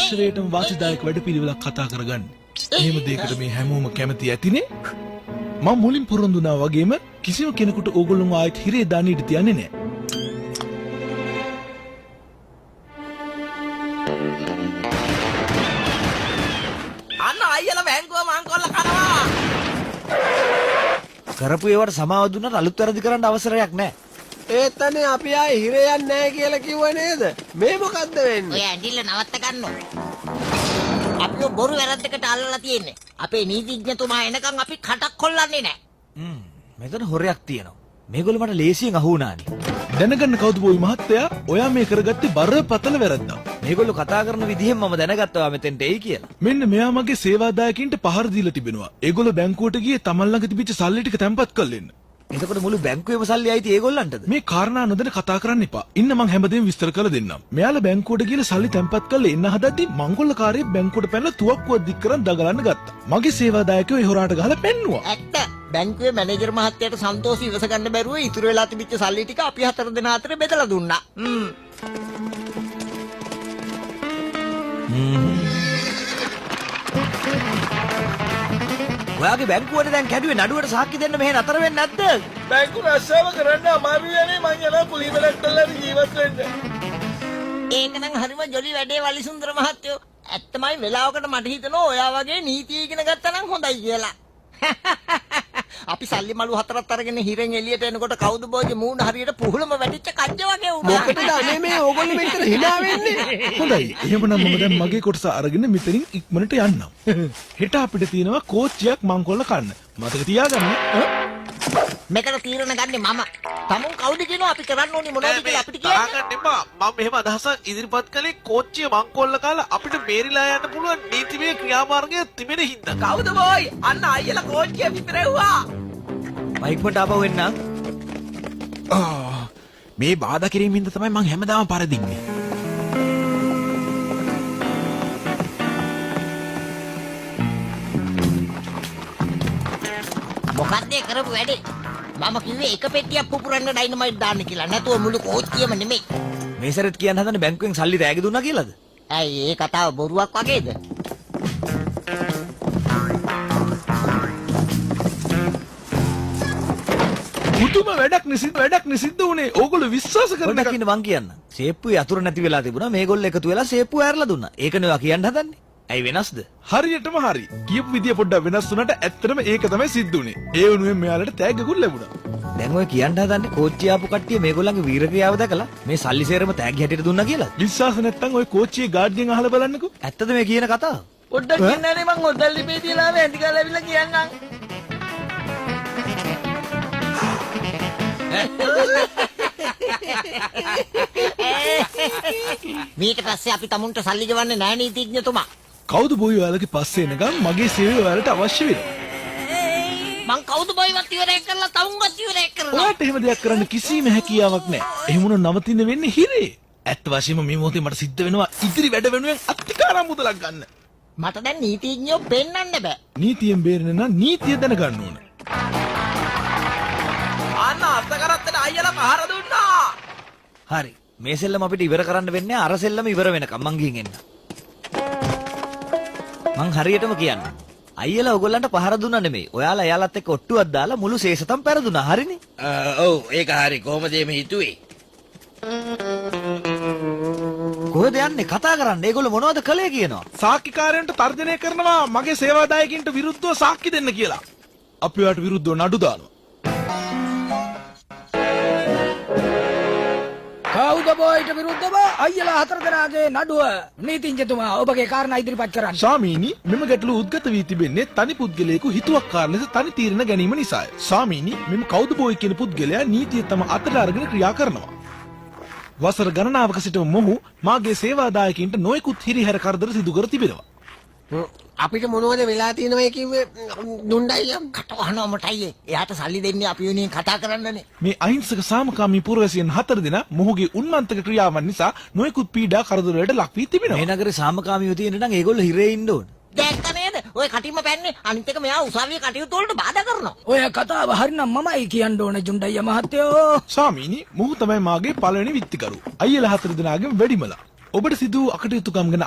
වර්ෂයට වාසිදායක වැඩපිළිවෙලක් කතා කරගන්න. එහෙම දෙයකට මේ හැමෝම කැමති ඇතිනේ. මම මුලින් පොරොන්දු වුණා වගේම කිසිම කෙනෙකුට ඕගොල්ලෝ ආයෙත් හිරේ දාන්න ඉඩ තියන්නේ නැහැ. අන්න අයියලා බැංකුව මංකොල්ල කරනවා. කරපු ඒවට සමාව දුන්නට අලුත් වැරදි කරන්න අවසරයක් නැහැ. ඒත් අනේ අපි ආයේ හිරේ යන්නේ නැහැ කියලා කිව්ව නේද? මේ මොකද්ද වෙන්නේ? ඔය ඇඬිල්ල නවත්ත ගන්නෝ. අපි බොරු වැරද්දකට අල්ලලා තියෙන්නේ. අපේ නීතිඥතුමා එනකන් අපි කටක් කොල්ලන්නේ නැහැ. මෙතන හොරයක් තියෙනවා. මේගොල්ලෝ මට ලේසියෙන් අහු වුණානේ. දැනගන්න කවුද බෝයි මහත්තයා? ඔයා මේ කරගත්තේ බරපතල වැරද්දක්. මේගොල්ලෝ කතා කරන විදිහෙන් මම දැනගත්තා මෙතෙන්ට එයි කියලා. මෙන්න මෙයා මගේ සේවාදායකින්ට පහර දීලා තිබෙනවා. ඒගොල්ලෝ බැංකුවට ගියේ තමන් ළඟ තිබිච්ච සල්ලි ටික තැන්පත් කරලා එන්න. එතකොට මුළු බැංකුවේම සල්ලි ආйти ඒගොල්ලන්ටද? මේ කාරණා නොදැන කතා කරන්න එපා. ඉන්න මං හැමදේම විස්තර කරලා දෙන්නම්. මෙයාලා බැංකුවට ගිහලා සල්ලි තැන්පත් කරලා එන්න හදද්දි මංගොල්ලකාරයෙක් බැංකුවට පැනලා තුවක්කුවක් දික් කරන් දගලන්න ගත්තා. මගේ සේවාදායකයෝ ඒ හොරාට ගහලා පෙන්නුවා. ඇත්ත. බැංකුවේ මැනේජර් මහත්තයාට සන්තෝෂ ඉවස ගන්න බැරුව ඉතුරු වෙලා තිබිච්ච සල්ලි ටික අපි 4 දෙනා අතර බෙදලා දුන්නා. ඔයාගේ බැංකුවට දැන් කැඩුවේ නඩුවට සාක්ෂි දෙන්න මෙහෙ නතර වෙන්නේ නැද්ද? බැංකුව රස්සාව කරන්න අමාරු යන්නේ මං යනවා කුලීමලක් කරලා ජීවත් වෙන්න. ඒක නම් හරිම ජොලි වැඩේ වලිසුන්දර මහත්තයෝ. ඇත්තමයි වෙලාවකට මට හිතෙනවා ඔයා වගේ නීතිය ඉගෙන ගත්තා නම් හොඳයි කියලා. අපි සල්ලි මලු 4ක් අරගෙන හිරෙන් එළියට එනකොට කවුද බෝගේ මූණ හරියට පුහුලම වැටිච්ච කජ්ජ වගේ වුණා. මොකටද අනේ මේ ඕගොල්ලෝ මෙච්චර hina වෙන්නේ? හොඳයි. එහෙමනම් මම දැන් මගේ කොටස අරගෙන මෙතනින් ඉක්මනට යන්නම්. හෙට අපිට තියෙනවා කෝච්චියක් මංකොල්ල කන්න. මතක තියාගන්න. මෙතන තීරණ ගන්නේ මම. තමුන් කවුද කියනවා අපි කරන්න ඕනේ මොනවද කියලා අපිට කියන්නේ. තාගන්න එපා. මම මෙහෙම අදහසක් ඉදිරිපත් කළේ කෝච්චිය මංකොල්ල කාලා අපිට මේරිලා යන්න පුළුවන් නීතිමය ක්‍රියාමාර්ගය තිබෙන හින්දා. කවුද බෝයි? අන්න අයියලා කෝච්චිය විතරෙව්වා. මයික්මට ආපහු එන්න. මේ බාධා කිරීම හින්දා තමයි මං හැමදාම පරදින්නේ. මොකක්ද ඒ කරපු වැඩේ? මම කිව්වේ එක පෙට්ටියක් පුපුරන්න ඩයිනමයිට් දාන්න කියලා. නැතුව මුළු කෝච්චියම නෙමෙයි. මේ සැරේත් කියන්න හදන්නේ බැංකුවෙන් සල්ලි රැගෙන දුන්නා කියලාද? ඇයි ඒ කතාව බොරුවක් වගේද? මුතුම වැඩක් නිසිද්ධ වුණේ. ඕගොල්ලෝ විශ්වාස කරන පොඩ්ඩක් ඉන්න මං කියන්න. සේප්පුවේ අතුරු නැති වෙලා තිබුණා. මේගොල්ලෝ එකතු වෙලා සේප්පුව ඇරලා දුන්නා. ඒකනේ ඔයා කියන්න හදන්නේ. ඇයි වෙනස්ද? හරියටම හරි. කියපු විදිය පොඩ්ඩක් වෙනස් වුණාට ඇත්තටම ඒක තමයි සිද්ධ වුනේ. ඒ වුණේ මෙයාලට තෑග්ගකුත් ලැබුණා. දැන් ඔය කියන්න හදන්නේ කෝච්චිය ආපු කට්ටිය මේගොල්ලන්ගේ වීර ක්‍රියාව දැකලා මේ සල්ලි සේරම තෑග්ග හැටියට දුන්නා කියලා. විශ්වාස නැත්නම් ওই කෝච්චියේ ගාඩ්ගෙන් අහලා බලන්නකෝ. ඇත්තද මේ කියන කතාව? පොඩ්ඩක් කියන්නනේ මං හොදල් ලිපේ තියලා ආවේ ඇඳි ගාලා ඇවිල්ලා කියන්නම්. මේක පස්සේ අපි තමුන්ට සල්ලි ගෙවන්නේ නැහැ නීතිඥතුමා. කවුද බෝයි ඔයාලගේ පස්සේ එනකම් මගේ සේවය ඔයාලට අවශ්‍ය වෙනවා. මං කවුද බොයිවත් ඉවරයක් කරලා තමුන්වත් ඉවරයක් කරනවා. ඔයාලට එහෙම දෙයක් කරන්න කිසිම හැකියාවක් නැහැ. එහෙම වුණොත් නවතින්න වෙන්නේ හිරේ. ඇත්ත වශයෙන්ම මේ මොහොතේ මට සිද්ධ වෙනවා ඉදිරි වැඩ වෙනුවෙන් අත්තිකාරම් මුදලක් ගන්න. මට දැන් නීතිඥයෝ පෙන්වන්න බෑ. නීතියෙන් බේරෙන්න නම් නීතිය දැනගන්න ඕන. අන්න අර්ථකරත්තට අයියලා පහර දුන්නා. හරි. මේ සෙල්ලම අපිට ඉවර කරන්න වෙන්නේ අර සෙල්ලම ඉවර වෙනකම් මං ගිහින් එන්න. මං හරියටම කියන්නේ. අයියලා ඔයගොල්ලන්ට පහර දුන්නා නෙමෙයි. ඔයාලා එයාලත් එක්ක ඔට්ටුවක් දාලා මුළු සේසතම් පෙරදුනා. හරිනේ? ඔව් ඒක හරි. කොහොමද මේ හිතුවේ? කොහෙද යන්නේ? කතා කරන්න. ඒගොල්ලෝ මොනවද කළේ කියනවා. සාක්ෂිකාරයන්ට තර්ජනය කරනවා මගේ සේවාදායකින්ට විරුද්ධව සාක්ෂි දෙන්න කියලා. අපි ඔයාලට විරුද්ධව නඩු දානවා. කවුද බෝයිට විරුද්ධව අයියලා 4 දෙනාගේ නඩුව? නීතිඥතුමා ඔබගේ කාරණා ඉදිරිපත් කරන්න. ස්වාමීනි මෙම ගැටලුව උද්ගත වී තිබෙන්නේ තනි පුද්ගලයෙකු හිතුවක්කාර ලෙස තනි තීරණ ගැනීම නිසාය. ස්වාමීනි මෙම කවුද බෝයි කියන පුද්ගලයා නීතිය තම අතට අරගෙන ක්‍රියා කරනවා. වසර ගණනාවක සිටම මොහු මාගේ සේවාදායකින්ට නොයෙකුත් හිරිහැර කරදර සිදු කර තිබෙනවා. අපිට මොනවද වෙලා තියෙනවයි කිව්වේ දුණ්ඩයියා? කටවහනවා මොටයි. එයාට සල්ලි දෙන්නේ අපි වෙනුවෙන් කතා කරන්නනේ. මේ අහිංසක සාමකාමී පුරවැසියන් 4 දෙනා මොහුගේ උන්මන්තක ක්‍රියාවන් නිසා නොයෙකුත් පීඩා කරදර වලට ලක් වී තිබෙනවා. මේ නගරේ සාමකාමීව තියෙන නම් ඒගොල්ලෝ හිරේ ඉන්න ඕන. දැක්ක නේද? ඔය කටින්ම පැන්නේ අනිත් එක මෙයා උසාවියේ කටයුතු වලට බාධා කරනවා. ඔය කතාව හරිනම් මමයි කියන්න ඕනේ ජුණ්ඩయ్య මහත්තයෝ. ස්වාමීනි මොහු තමයි මාගේ පළවෙනි විත්තිකරු. අයියලා 4 දෙනාගෙන් වැඩිමලා. ඔබට සිදු අකටයුතුකම් ගැන